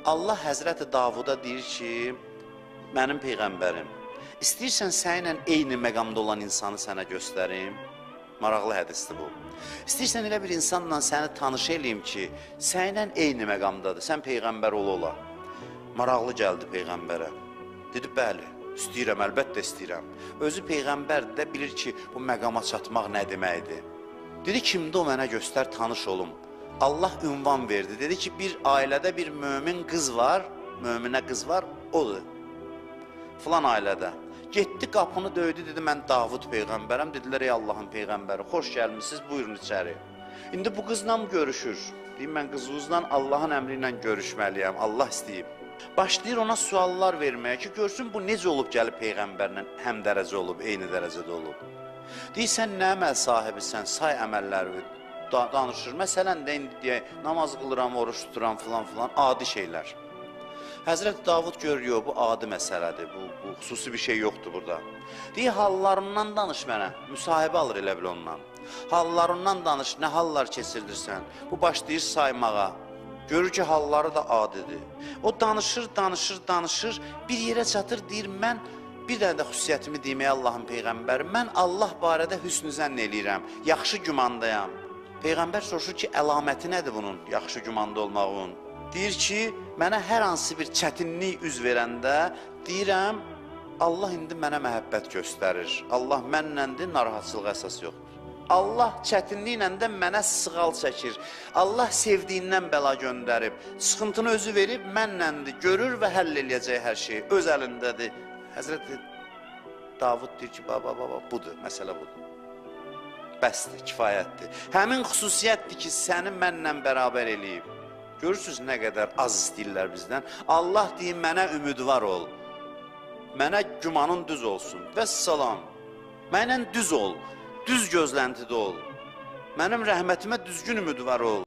Allah Həzrəti Davuda deyir ki, mənim Peyğəmbərim, istəyirsən sənlə eyni məqamda olan insanı sənə göstərim. Maraqlı hədisdir bu. İstəyirsən elə bir insanla səni tanış eləyim ki, sənlə eyni məqamdadır, sən Peyğəmbər ola. Maraqlı gəldi Peyğəmbərə. Dedi, bəli, istəyirəm, əlbəttə istəyirəm. Özü Peyğəmbər də bilir ki, bu məqama çatmaq nə deməkdir. Dedi, kimdə o mənə göstər, tanış olum. Allah ünvan verdi. Dedi ki, bir ailədə bir mömin qız var, möminə qız var, odur. Filan ailədə. Getdi, qapını döydü, dedi, mən Davud Peyğəmbərəm. Dedilər, ey Allahın Peyğəmbəri, xoş gəlmişsiniz, buyurun içəri. İndi bu qızla mı görüşür? Deyim, mən qızınızla Allahın əmri ilə görüşməliyəm, Allah istəyib. Başlayır ona suallar verməyə ki, görsün bu necə olub gəlib Peyğəmbərlə həm dərəcə olub, eyni dərəcədə olub. Deyir, sən nə əməl sahibisən, say əməlləri danışır. Məsələn də indi deyək, namaz qılıram, oruç tuturam, filan, adi şeylər. Həzrəti Davud görüyor, bu adi məsələdir, bu xüsusi bir şey yoxdur burada. Deyir, hallarından danış mənə, müsahibə alır elə bil ondan. Hallarından danış, nə hallar keçirdirsən, bu başlayır saymağa. Görür ki, halları da adidir. O danışır, bir yerə çatır, deyir, mən bir dənə də xüsusiyyətimi deməyə Allahın Peyğəmbəri, mən Allah barədə hüsnü zənn eləyirəm, yaxşı gümandayam. Peyğəmbər soruşur ki, əlaməti nədir bunun, yaxşı gümanda olmağın? Deyir ki, mənə hər hansı bir çətinlik üz verəndə deyirəm, Allah indi mənə məhəbbət göstərir. Allah mənləndir, narahatçılığa əsas yoxdur. Allah çətinliklə də mənə sığal çəkir. Allah sevdiyindən bəla göndərib, sıxıntını özü verib, mənləndir, görür və həll eləyəcək hər şeyi, öz əlindədir. Həzrəti Davud deyir ki, baba, budur, məsələ budur. Bəsdir, kifayətdir. Həmin xüsusiyyətdir ki, səni mənlə bərabər eləyib. Görürsünüz nə qədər az istəyirlər bizdən. Allah deyir, mənə ümidvar ol. Mənə gümanın düz olsun. Vəssalam. Mənlə düz ol. Düz gözləntidə ol. Mənim rəhmətimə düzgün ümidvar ol.